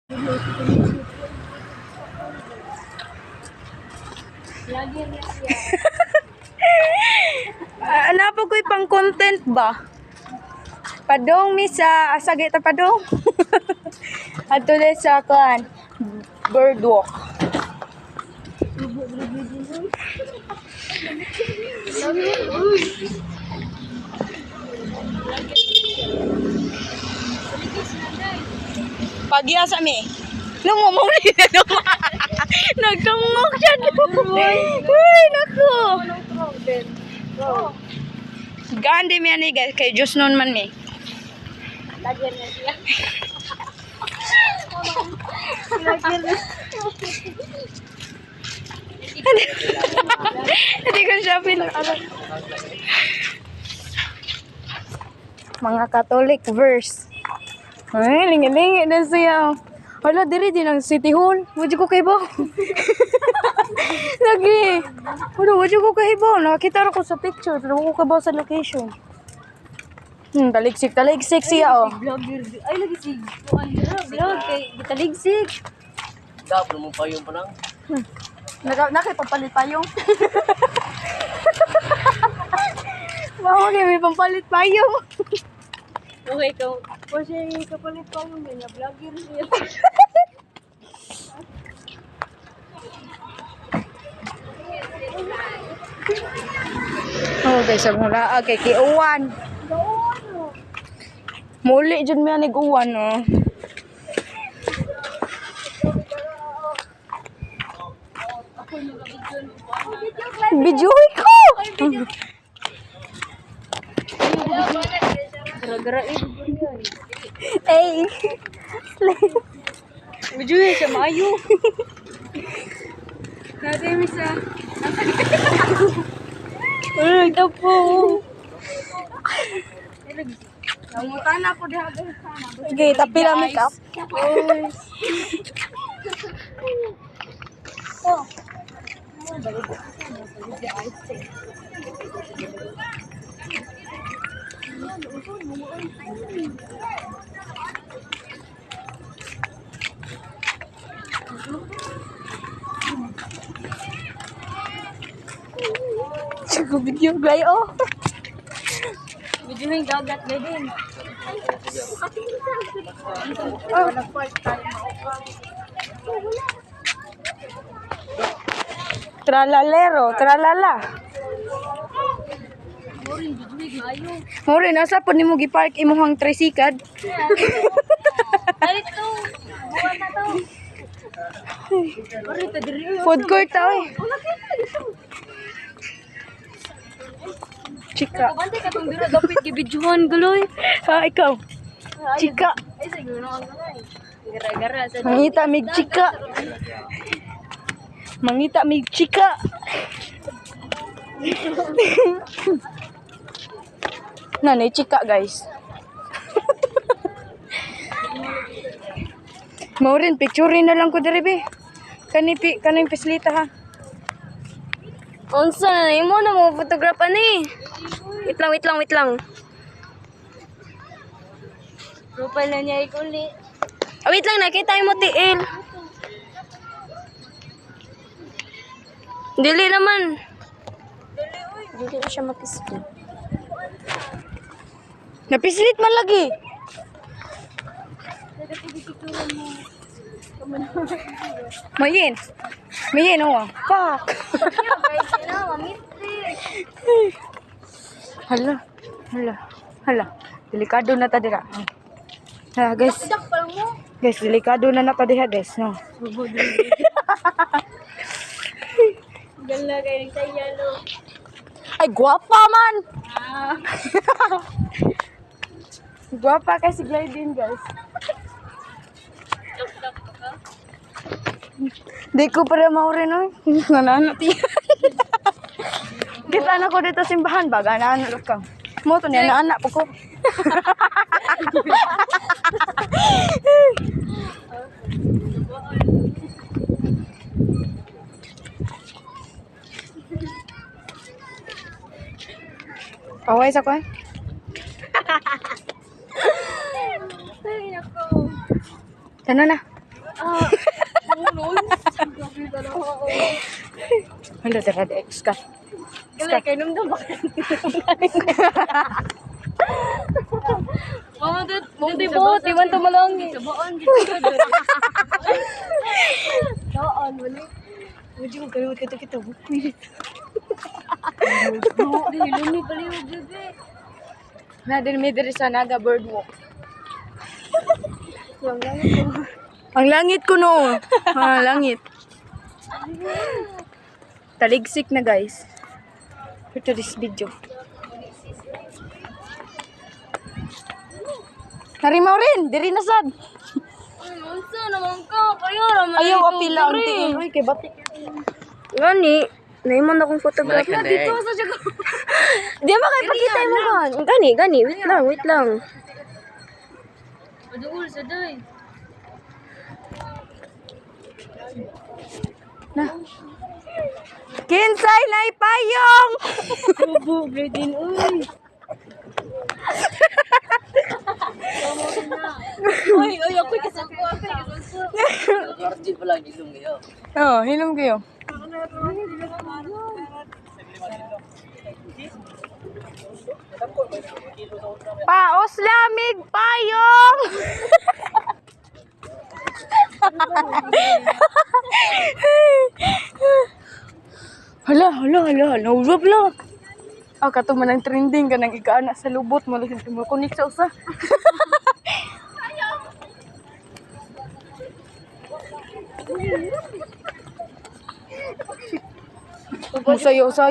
Lagi niya siya. Napo ko'y pang content ba? Padong misa, asagay ta padong. Ato na sa kan birdwalk. Pagyasa mi. Lumumuli na duma. Nagtungok siya doon. Uy, naku. Gandi mi ani guys, kay Diyos nun man mi. Lagi niya siya. Lagi niya. Hindi ko siya mga Catholic verse. Ay, lingi-lingi na siya. Hala, diri din ang City Hall. Wadyo ko kay ba? Lagi. Wadyo ko kay ba? Nakakita ko sa picture. Pero ko ba sa location. Taligsik siya, oh. Vlogger. Ay, lagi si vlog kay gitaligsik. Dapat mo pa yung panang. Nakipapalit pa yung. Mama, may pampalit pa yung. Okay, kasi kapalit pa yung ganyan. Vlogger siya. Oh, guys, mula kay Kiuwan. Muli dyan may anig-uwan, oh. Video ko! Gara-gara Eh! Medyo siya maayo. Natin mo siya. Ay, ito po. Nangutan ako diha guys. Sige, tapi lang makeup. Sige, video guys, oh. Medyo yung dagat na din. Tralalero, tralala. Boring, medyo maayo. Mori, nasa po ni mo gipark imuhang tricycad. Alit to. Buwan na to. Alit to diri. Food court ta, eh. Chika. Bantay ka tong dira dapat gibidyohan guloy. Ha, ikaw. Chika. Ay siguro na ako. Gara-gara sa Mangita mig chika. Mangita mig chika. Nanay chika, guys. Maurin, picturein na lang ko diri be. Kaning pislita ha. Unsa na imo na mo photograph ani? Wait lang. Profile na niya ikuli. Wait lang, nakita mo tiil. Dili naman. Dili na siya mapislit. Napislit man lagi. Mayin, oh. Pak. Hala. Delikado na ta dira. Ha, guys. Guys, delikado na ta diha, guys, no. Gala kay yalo. Ay, guwapa man. Guwapa kasi gliding, guys. Di ko para maurin, no. Nananat yan. Kita na ko dito simbahan ba? Nananat ka. Mo to niya, naanak po ko. Away sa ko eh. Ay nako. Ano na? Ano tara de ex ka? Kaya kay nung ba? Mama, di ba? Di man tumalong. Sabaan, di ba? Sabaan, wala. Medyo magkalimot ka kita. Wait. Lumi paliw, bebe. Na din may diri sa Naga Birdwalk. Yung gamit ko. Ang langit ko no. Ha, langit. Taligsik na guys. For this video. Narimaw rin, diri na sad. Unsa naman ka? Kayo naman. Ayaw apila ang tiin. Uy, kay batik. Gani, naiman akong photograph Malaki na dito eh. sa siya. Di ba kay pakita mo kan? Gani, wait lang. Padugol sa day. Kinsay na ipayong. Bubo, din, uy. Uy, ako'y kasako. Arjun pala, gilong kayo. Oh, hilom kayo. Paos lamig payong. Hala. Naulab lang. Ah, kato man ang trending ka nang ikaana sa lubot mo kunik sa usa. Musayo-sayo.